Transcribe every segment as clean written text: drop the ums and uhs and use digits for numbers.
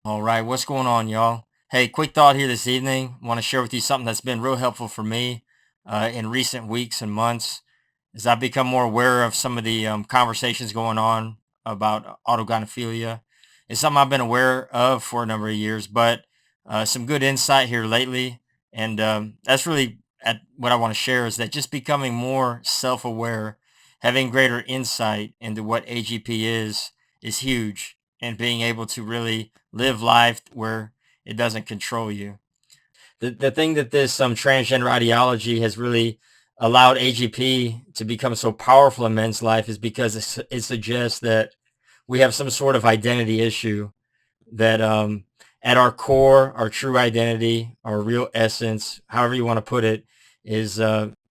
All right, what's going on, y'all? Hey, quick thought here this evening. Want to share with you something that's been real helpful for me in recent weeks and months as I've become more aware of some of the conversations going on about autogynephilia. It's something I've been aware of for a number of years, but some good insight here lately. And that's really what I want to share is that just becoming more self-aware, having greater insight into what AGP is huge, and being able to really live life where it doesn't control you. The thing that this transgender ideology has really allowed AGP to become so powerful in men's life is because it suggests that we have some sort of identity issue, that at our core, our true identity, our real essence, however you want to put it, is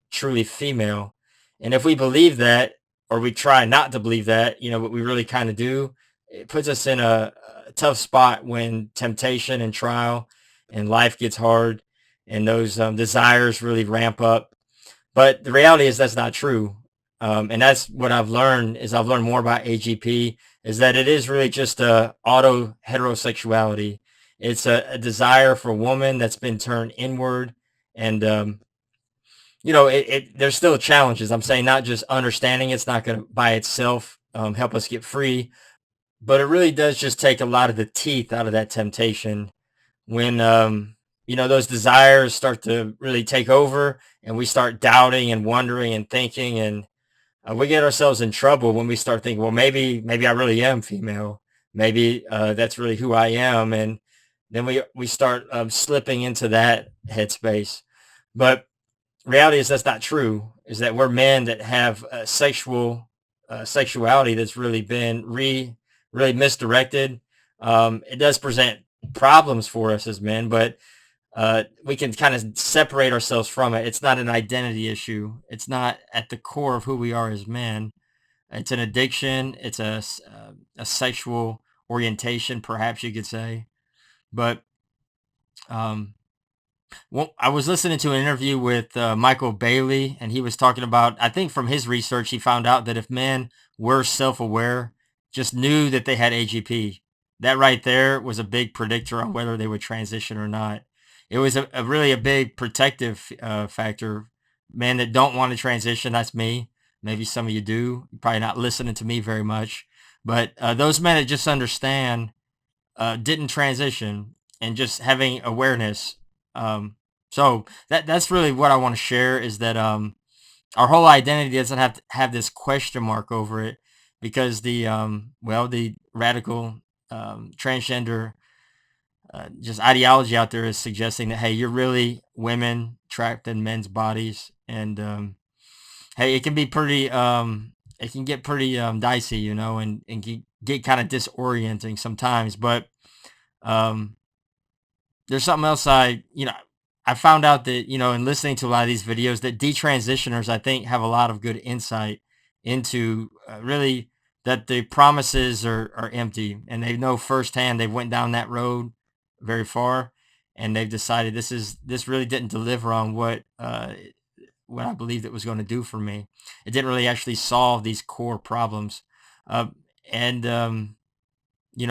truly female. And if we believe that, or we try not to believe that, what we really kind of do, it puts us in a tough spot when temptation and trial and life gets hard and those desires really ramp up. But the reality is that's not true. And that's what I've learned more about AGP is that it is really just a auto heterosexuality. It's a desire for a woman that's been turned inward. And, there's still challenges. I'm saying not just understanding it's not going to by itself help us get free, but it really does just take a lot of the teeth out of that temptation when those desires start to really take over and we start doubting and wondering and thinking, and we get ourselves in trouble when we start thinking, well, maybe I really am female, maybe that's really who I am, and then we start slipping into that headspace. But reality is that's not true, is that we're men that have sexuality that's really been really misdirected. It does present problems for us as men, but we can kind of separate ourselves from it. It's not an identity issue. It's not at the core of who we are as men. It's an addiction. It's a sexual orientation, perhaps you could say. But um, well, I was listening to an interview with Michael Bailey, and he was talking about, I think from his research, he found out that if men were self-aware, just knew that they had AGP, that right there was a big predictor on whether they would transition or not. It was a really a big protective factor. Men that don't want to transition, that's me. Maybe some of you do. You're probably not listening to me very much. But those men that just understand didn't transition and just having awareness. So that's really what I want to share is that our whole identity doesn't have to have this question mark over it because the radical transgender just ideology out there is suggesting that, hey, you're really women trapped in men's bodies, and hey, it can get pretty dicey, and get kind of disorienting sometimes. But um, there's something else I found out that, in listening to a lot of these videos, that detransitioners, I think, have a lot of good insight into really that the promises are empty, and they know firsthand they went down that road very far, and they've decided this really didn't deliver on what I believed it was going to do for me. It didn't really actually solve these core problems. Uh, and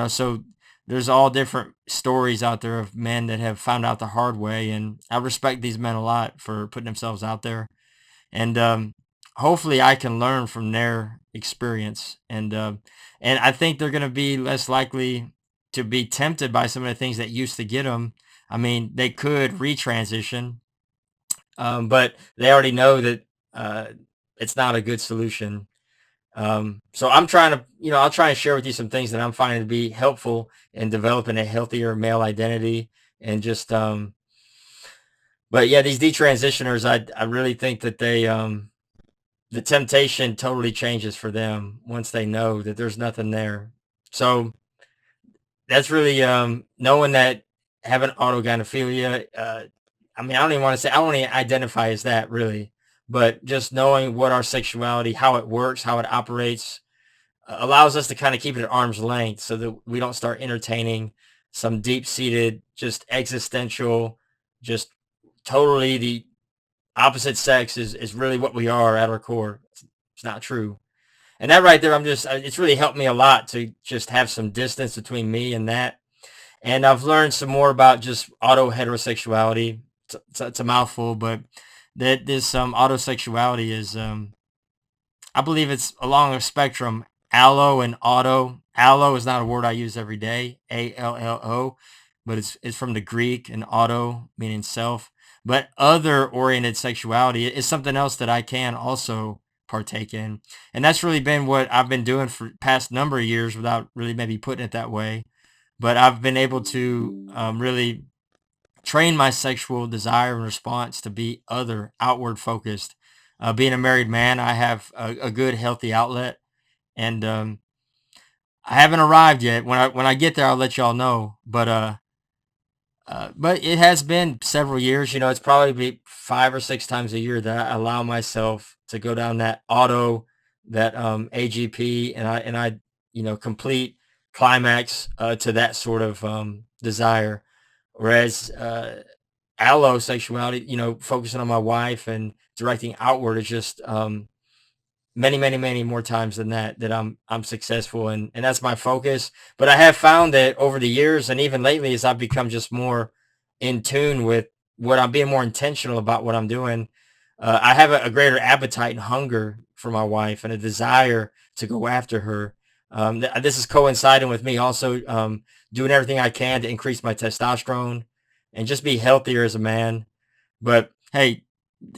so there's all different stories out there of men that have found out the hard way, and I respect these men a lot for putting themselves out there. And hopefully, I can learn from their experience, and I think they're going to be less likely to be tempted by some of the things that used to get them. I mean, they could retransition, but they already know that uh, it's not a good solution. So I'm trying to, I'll try and share with you some things that I'm finding to be helpful in developing a healthier male identity and just, but yeah, these detransitioners, I really think that the temptation totally changes for them once they know that there's nothing there. So that's really, knowing that having autogynephilia, I mean, I don't even identify as that really, but just knowing what our sexuality, how it works, how it operates, allows us to kind of keep it at arm's length so that we don't start entertaining some deep-seated, just existential, just totally the opposite sex is really what we are at our core. It's not true. And that right there, it's really helped me a lot to just have some distance between me and that. And I've learned some more about just auto heterosexuality. It's a mouthful, but that this autosexuality is I believe it's along a spectrum. Allo and auto. Allo is not a word I use every day. ALLO, but it's from the Greek, and auto meaning self. But other oriented sexuality is something else that I can also partake in, and that's really been what I've been doing for past number of years without really maybe putting it that way. But I've been able to really train my sexual desire and response to be other, outward focused. Being a married man, I have a good, healthy outlet, and I haven't arrived yet. When I get there, I'll let y'all know. But it has been several years. It's probably be 5 or 6 times a year that I allow myself to go down that auto, that AGP, and I complete climax to that sort of desire. Whereas allosexuality, focusing on my wife and directing outward is just many, many, many more times than that I'm successful, and that's my focus. But I have found that over the years and even lately, as I've become just more in tune with what I'm being more intentional about what I'm doing, I have a greater appetite and hunger for my wife and a desire to go after her. This is coinciding with me also doing everything I can to increase my testosterone and just be healthier as a man. But hey,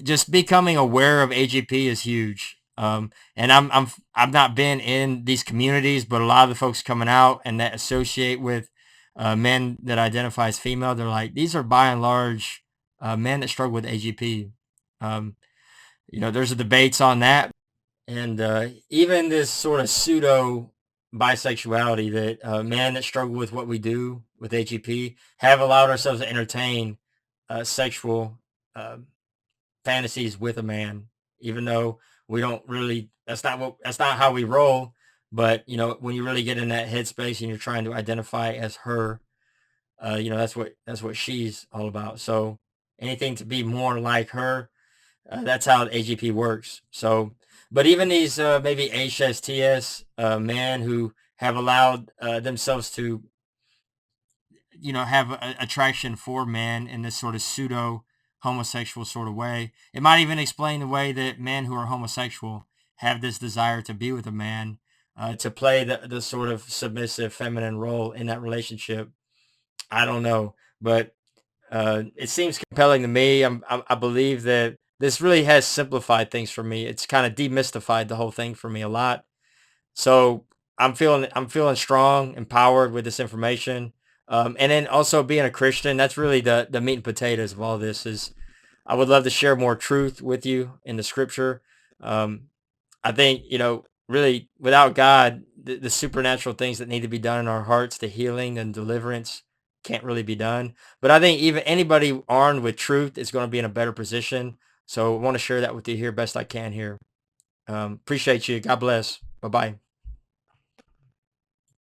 just becoming aware of AGP is huge. And I've not been in these communities, but a lot of the folks coming out and that associate with men that identify as female, they're like, these are by and large men that struggle with AGP. Um, there's a debates on that, and even this sort of pseudo bisexuality that men that struggle with what we do with AGP have allowed ourselves to entertain sexual uh, fantasies with a man, even though we don't really. That's not how we roll. But when you really get in that headspace and you're trying to identify as her, that's what she's all about. So anything to be more like her, that's how AGP works. So, but even these maybe HSTS men who have allowed themselves to have attraction for men in this sort of pseudo homosexual sort of way. It might even explain the way that men who are homosexual have this desire to be with a man, to play the sort of submissive feminine role in that relationship. I don't know, but it seems compelling to me. I believe that this really has simplified things for me. It's kind of demystified the whole thing for me a lot. So I'm feeling strong, empowered with this information. And then also being a Christian, that's really the meat and potatoes of all this. Is I would love to share more truth with you in the scripture. Um, I think, really without God, the supernatural things that need to be done in our hearts, the healing and deliverance can't really be done. But I think even anybody armed with truth is going to be in a better position. So I want to share that with you here best I can here. Appreciate you. God bless. Bye bye.